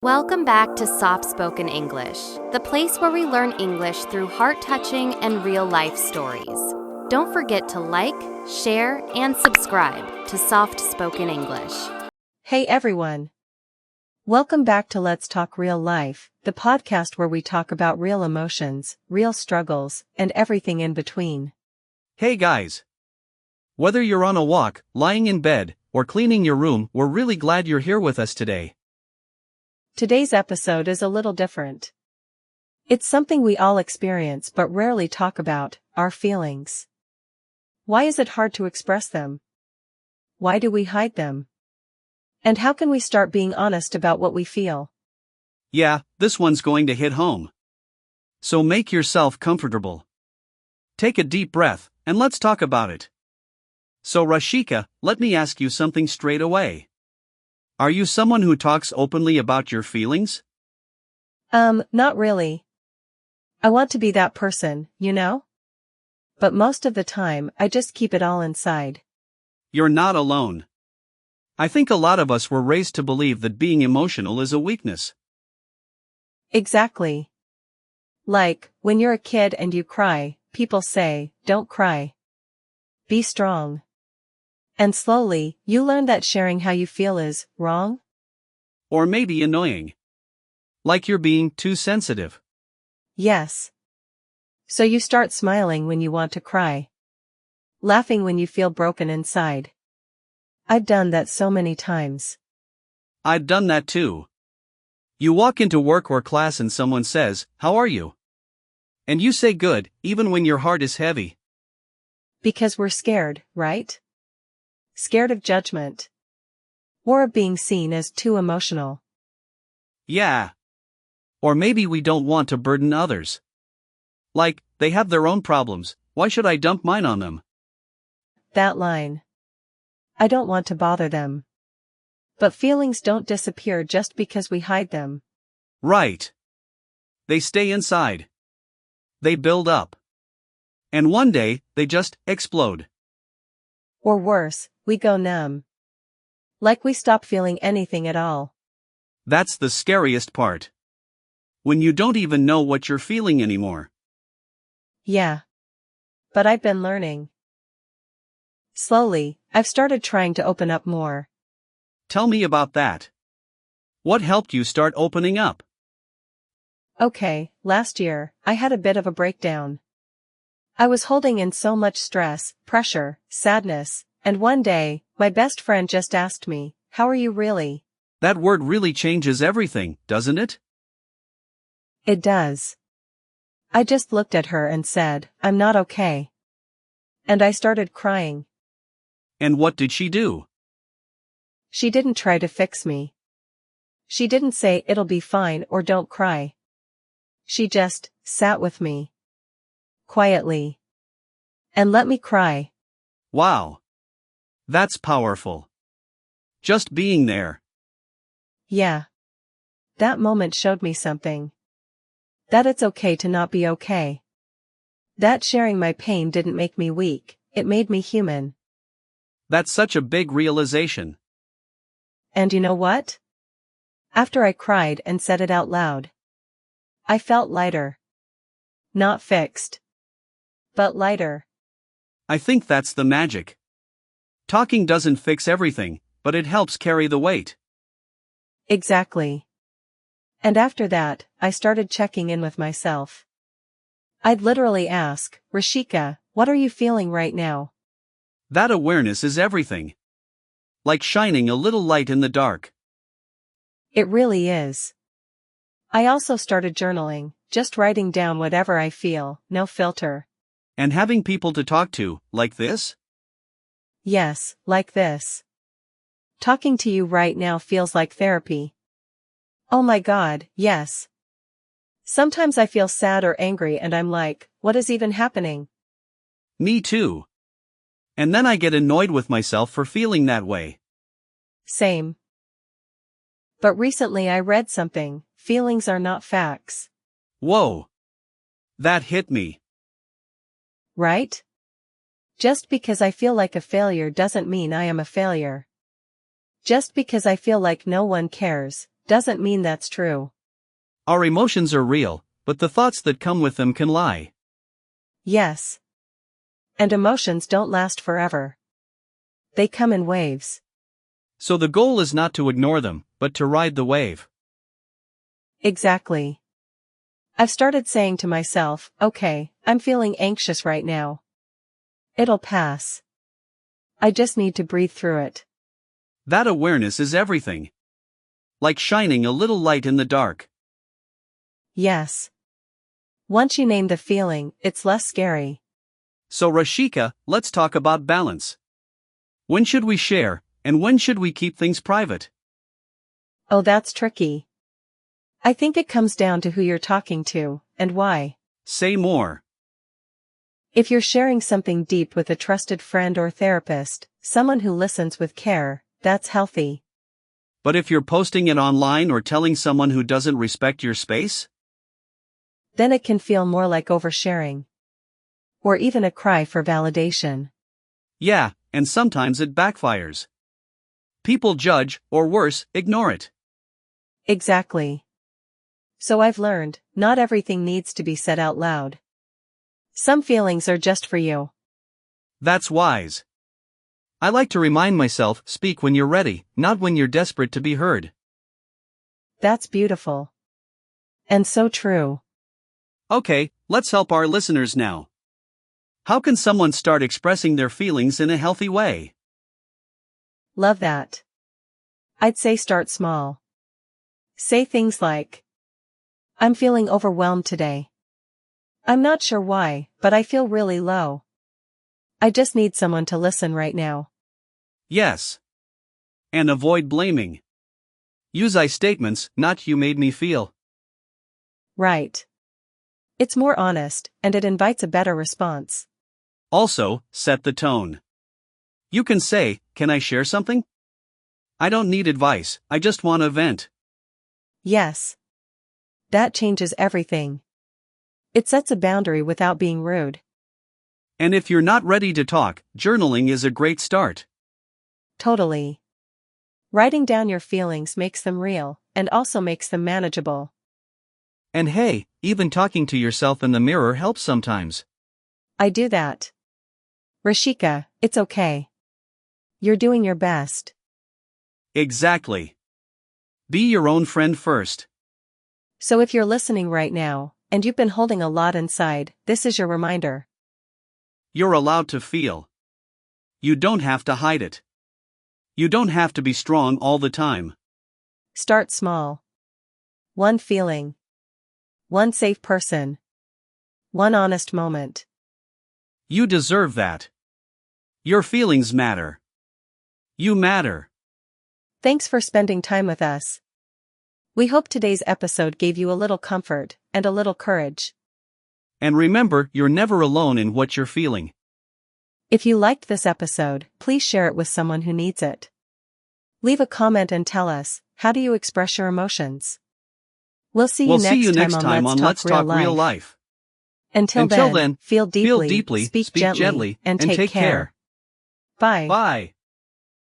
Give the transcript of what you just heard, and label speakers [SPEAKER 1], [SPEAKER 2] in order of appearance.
[SPEAKER 1] Welcome back to Soft Spoken English, the place where we learn English through heart-touching and real-life stories. Don't forget to like, share, and subscribe to Soft Spoken English.
[SPEAKER 2] Hey everyone! Welcome back to Let's Talk Real Life, the podcast where we talk about real emotions, real struggles, and everything in between.
[SPEAKER 3] Hey guys! Whether you're on a walk, lying in bed, or cleaning your room, we're really glad you're here with us today.
[SPEAKER 2] Today's episode is a little different. It's something we all experience but rarely talk about, our feelings. Why is it hard to express them? Why do we hide them? And how can we start being honest about what we feel?
[SPEAKER 3] Yeah, this one's going to hit home. So make yourself comfortable. Take a deep breath, and let's talk about it. So Rashika, let me ask you something straight away. Are you someone who talks openly about your feelings?
[SPEAKER 2] Not really. I want to be that person, you know? But most of the time, I just keep it all inside.
[SPEAKER 3] You're not alone. I think a lot of us were raised to believe that being emotional is a weakness.
[SPEAKER 2] Exactly. Like, when you're a kid and you cry, people say, "Don't cry. Be strong." And slowly, you learn that sharing how you feel is wrong?
[SPEAKER 3] Or maybe annoying. Like you're being too sensitive.
[SPEAKER 2] Yes. So you start smiling when you want to cry. Laughing when you feel broken inside. I've done that so many times.
[SPEAKER 3] I've done that too. You walk into work or class and someone says, "How are you?" And you say good, even when your heart is heavy.
[SPEAKER 2] Because we're scared, right? Scared of judgment. Or of being seen as too emotional.
[SPEAKER 3] Yeah. Or maybe we don't want to burden others. Like, they have their own problems, why should I dump mine on them?
[SPEAKER 2] That line. I don't want to bother them. But feelings don't disappear just because we hide them.
[SPEAKER 3] Right. They stay inside. They build up. And one day, they just explode.
[SPEAKER 2] Or worse, we go numb. Like we stop feeling anything at all.
[SPEAKER 3] That's the scariest part. When you don't even know what you're feeling anymore.
[SPEAKER 2] Yeah. But I've been learning. Slowly, I've started trying to open up more.
[SPEAKER 3] Tell me about that. What helped you start opening up?
[SPEAKER 2] Okay, last year, I had a bit of a breakdown. I was holding in so much stress, pressure, sadness, and one day, my best friend just asked me, "How are you really?"
[SPEAKER 3] That word really changes everything, doesn't it?
[SPEAKER 2] It does. I just looked at her and said, "I'm not okay." And I started crying.
[SPEAKER 3] And what did she do?
[SPEAKER 2] She didn't try to fix me. She didn't say it'll be fine or don't cry. She just sat with me. Quietly. And let me cry.
[SPEAKER 3] Wow. That's powerful. Just being there.
[SPEAKER 2] Yeah. That moment showed me something. That it's okay to not be okay. That sharing my pain didn't make me weak, it made me human.
[SPEAKER 3] That's such a big realization.
[SPEAKER 2] And you know what? After I cried and said it out loud, I felt lighter. Not fixed. But lighter.
[SPEAKER 3] I think that's the magic. Talking doesn't fix everything, but it helps carry the weight.
[SPEAKER 2] Exactly. And after that, I started checking in with myself. I'd literally ask, "Rashika, what are you feeling right now?"
[SPEAKER 3] That awareness is everything. Like shining a little light in the dark.
[SPEAKER 2] It really is. I also started journaling, just writing down whatever I feel, no filter.
[SPEAKER 3] And having people to talk to, like this?
[SPEAKER 2] Yes, like this. Talking to you right now feels like therapy. Oh my God, yes. Sometimes I feel sad or angry and I'm like, what is even happening?
[SPEAKER 3] Me too. And then I get annoyed with myself for feeling that way.
[SPEAKER 2] Same. But recently I read something, feelings are not facts.
[SPEAKER 3] Whoa. That hit me.
[SPEAKER 2] Right? Just because I feel like a failure doesn't mean I am a failure. Just because I feel like no one cares, doesn't mean that's true.
[SPEAKER 3] Our emotions are real, but the thoughts that come with them can lie.
[SPEAKER 2] Yes. And emotions don't last forever. They come in waves.
[SPEAKER 3] So the goal is not to ignore them, but to ride the wave.
[SPEAKER 2] Exactly. I've started saying to myself, okay, I'm feeling anxious right now. It'll pass. I just need to breathe through it.
[SPEAKER 3] That awareness is everything. Like shining a little light in the dark.
[SPEAKER 2] Yes. Once you name the feeling, it's less scary.
[SPEAKER 3] So Rashika, let's talk about balance. When should we share, and when should we keep things private?
[SPEAKER 2] Oh, that's tricky. I think it comes down to who you're talking to, and why.
[SPEAKER 3] Say more.
[SPEAKER 2] If you're sharing something deep with a trusted friend or therapist, someone who listens with care, that's healthy.
[SPEAKER 3] But if you're posting it online or telling someone who doesn't respect your space?
[SPEAKER 2] Then it can feel more like oversharing. Or even a cry for validation.
[SPEAKER 3] Yeah, and sometimes it backfires. People judge, or worse, ignore it.
[SPEAKER 2] Exactly. So I've learned, not everything needs to be said out loud. Some feelings are just for you.
[SPEAKER 3] That's wise. I like to remind myself, speak when you're ready, not when you're desperate to be heard.
[SPEAKER 2] That's beautiful. And so true.
[SPEAKER 3] Okay, let's help our listeners now. How can someone start expressing their feelings in a healthy way?
[SPEAKER 2] Love that. I'd say start small. Say things like, I'm feeling overwhelmed today. I'm not sure why, but I feel really low. I just need someone to listen right now.
[SPEAKER 3] Yes. And avoid blaming. Use I statements, not you made me feel.
[SPEAKER 2] Right. It's more honest, and it invites a better response.
[SPEAKER 3] Also, set the tone. You can say, can I share something? I don't need advice, I just want to vent.
[SPEAKER 2] Yes. That changes everything. It sets a boundary without being rude.
[SPEAKER 3] And if you're not ready to talk, journaling is a great start.
[SPEAKER 2] Totally. Writing down your feelings makes them real, and also makes them manageable.
[SPEAKER 3] And hey, even talking to yourself in the mirror helps sometimes.
[SPEAKER 2] I do that. Rashika, it's okay. You're doing your best.
[SPEAKER 3] Exactly. Be your own friend first.
[SPEAKER 2] So if you're listening right now, and you've been holding a lot inside, this is your reminder.
[SPEAKER 3] You're allowed to feel. You don't have to hide it. You don't have to be strong all the time.
[SPEAKER 2] Start small. One feeling. One safe person. One honest moment.
[SPEAKER 3] You deserve that. Your feelings matter. You matter.
[SPEAKER 2] Thanks for spending time with us. We hope today's episode gave you a little comfort and a little courage.
[SPEAKER 3] And remember, you're never alone in what you're feeling.
[SPEAKER 2] If you liked this episode, please share it with someone who needs it. Leave a comment and tell us, how do you express your emotions? We'll see you next time on Let's Talk Real Life. Until then, feel deeply, speak gently, and take care. Bye.
[SPEAKER 3] Bye.